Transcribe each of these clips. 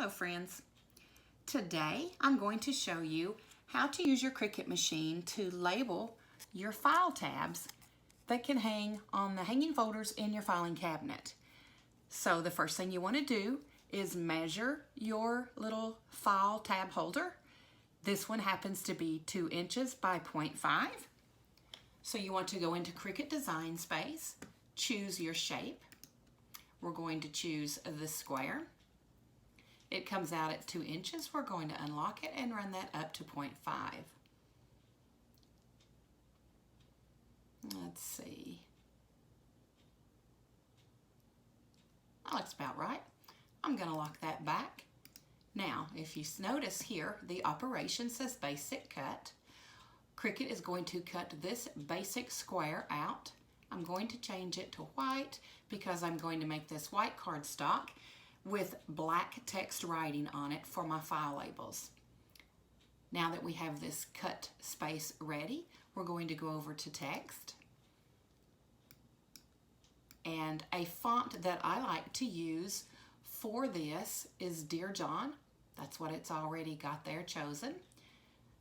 Hello friends. Today I'm going to show you how to use your Cricut machine to label your file tabs that can hang on the hanging folders in your filing cabinet. So the first thing you want to do is measure your little file tab holder. This one happens to be 2 inches by 0.5. So you want to go into Cricut Design Space, choose your shape. We're going to choose the square. It comes out at 2 inches. We're going to unlock it and run that up to 0.5. Let's see. That looks about right. I'm going to lock that back. Now, if you notice here, the operation says Basic Cut. Cricut is going to cut this basic square out. I'm going to change it to white because I'm going to make this white cardstock with black text writing on it for my file labels. Now that we have this cut space ready, we're going to go over to text. And a font that I like to use for this is Dear John. That's what it's already got there chosen.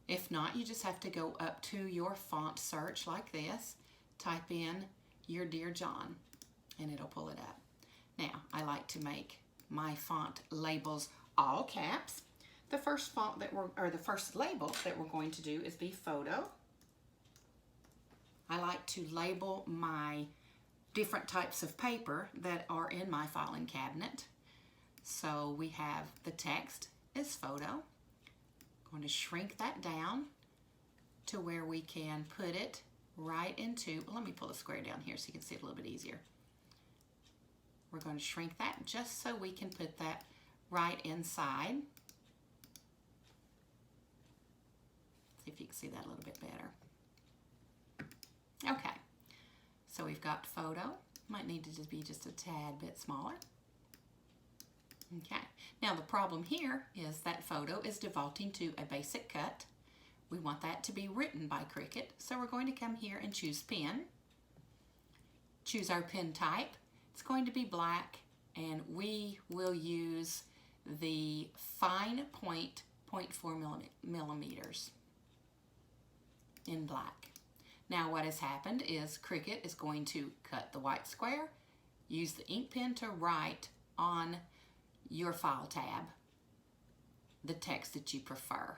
If not, you just have to go up to your font search like this, type in your Dear John, and it'll pull it up. Now, I like to make my font labels all caps. The first font that the first label that we're going to do is be photo. I like to label my different types of paper that are in my filing cabinet. So we have the text is photo. I'm going to shrink that down to where we can put it right into, let me pull the square down here so you can see it a little bit easier. We're going to shrink that just so we can put that right inside. See if you can see that a little bit better. Okay, so we've got photo. Might need to just be just a tad bit smaller. Okay, now the problem here is that photo is defaulting to a basic cut. We want that to be written by Cricut, so we're going to come here and choose pen. Choose our pen type. It's going to be black, and we will use the fine point 0.4 millimeters in black. Now what has happened is Cricut is going to cut the white square, use the ink pen to write on your file tab the text that you prefer.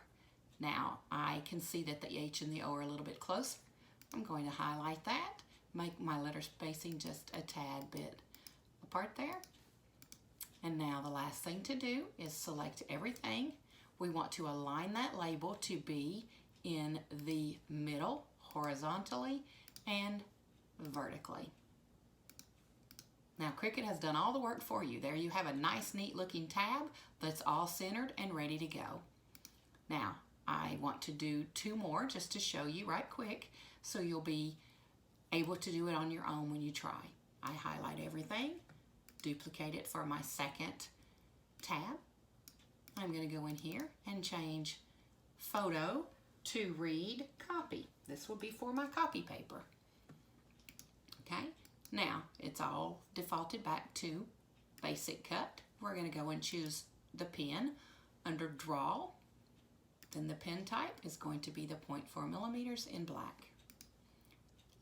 Now I can see that the H and the O are a little bit close. I'm going to highlight that, make my letter spacing just a tad bit apart there. And now the last thing to do is select everything. We want to align that label to be in the middle, horizontally and vertically. Now Cricut has done all the work for you. There you have a nice, neat looking tab that's all centered and ready to go. Now I want to do 2 more just to show you right quick so you'll be able to do it on your own when you try. I highlight everything, duplicate it for my second tab. I'm going to go in here and change photo to read copy. This will be for my copy paper. Okay, now it's all defaulted back to basic cut. We're going to go and choose the pen under draw. Then the pen type is going to be the 0.4 millimeters in black.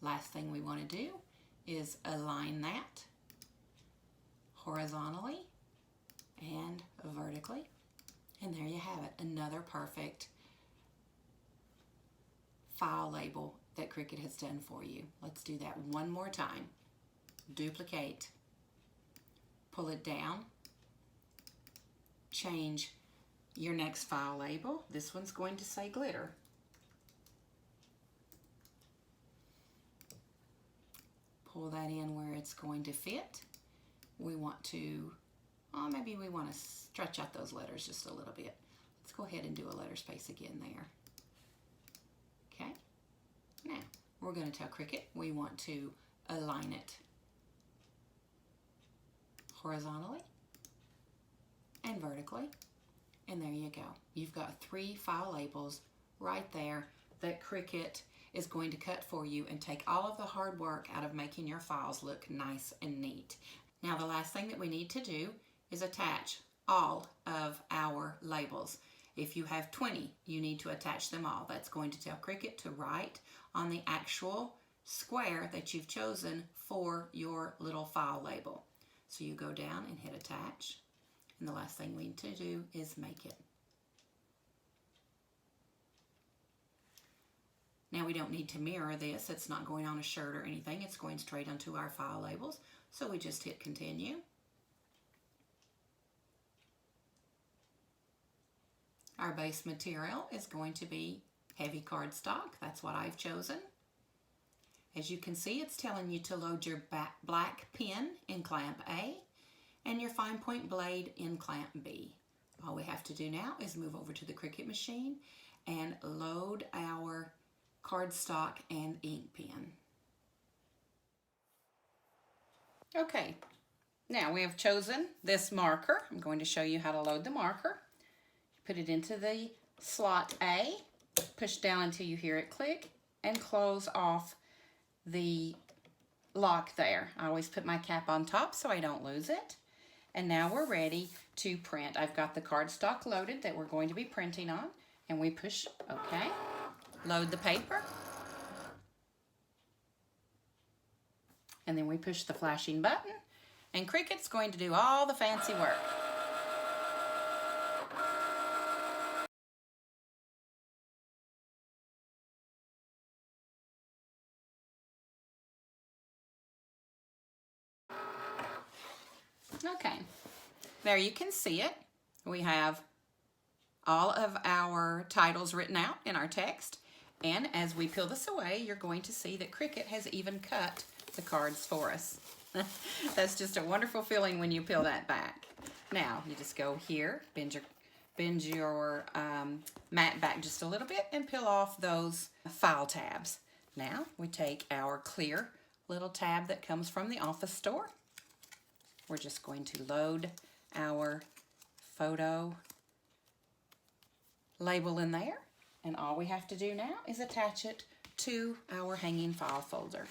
Last thing we want to do is align that horizontally and vertically. And there you have it, another perfect file label that Cricut has done for you. Let's do that one more time. Duplicate, pull it down, change your next file label. This one's going to say glitter. Pull that in where it's going to fit. We want to, maybe we want to stretch out those letters just a little bit. Let's go ahead and do a letter space again there. Okay, now we're going to tell Cricut we want to align it horizontally and vertically. And there you go. You've got 3 file labels right there that Cricut is going to cut for you and take all of the hard work out of making your files look nice and neat. Now the last thing that we need to do is attach all of our labels. If you have 20, you need to attach them all. That's going to tell Cricut to write on the actual square that you've chosen for your little file label. So you go down and hit attach, and the last thing we need to do is make it. Now we don't need to mirror this. It's not going on a shirt or anything. It's going straight onto our file labels. So we just hit continue. Our base material is going to be heavy cardstock. That's what I've chosen. As you can see, it's telling you to load your black pen in clamp A and your fine point blade in clamp B. All we have to do now is move over to the Cricut machine and load our cardstock and ink pen. Okay, now we have chosen this marker. I'm going to show you how to load the marker. Put it into the slot A, push down until you hear it click, and close off the lock there. I always put my cap on top so I don't lose it. And now we're ready to print. I've got the cardstock loaded that we're going to be printing on, and we push OK. Load the paper. And then we push the flashing button, and Cricut's going to do all the fancy work. Okay, there you can see it. We have all of our titles written out in our text, and as we peel this away, you're going to see that Cricut has even cut the cards for us. That's just a wonderful feeling when you peel that back. Now, you just go here, bend your mat back just a little bit and peel off those file tabs. Now, we take our clear little tab that comes from the office store. We're just going to load our photo label in there, and all we have to do now is attach it to our hanging file folder.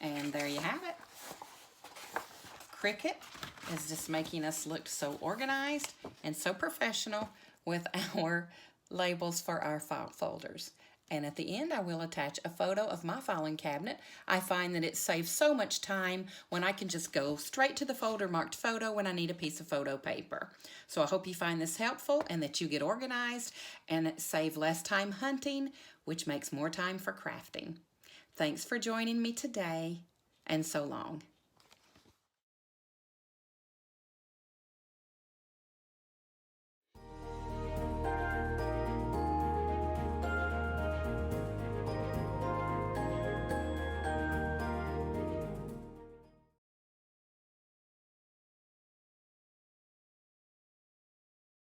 And there you have it. Cricut is just making us look so organized and so professional with our labels for our file folders. And at the end, I will attach a photo of my filing cabinet. I find that it saves so much time when I can just go straight to the folder marked photo when I need a piece of photo paper. So I hope you find this helpful and that you get organized and save less time hunting, which makes more time for crafting. Thanks for joining me today, and so long.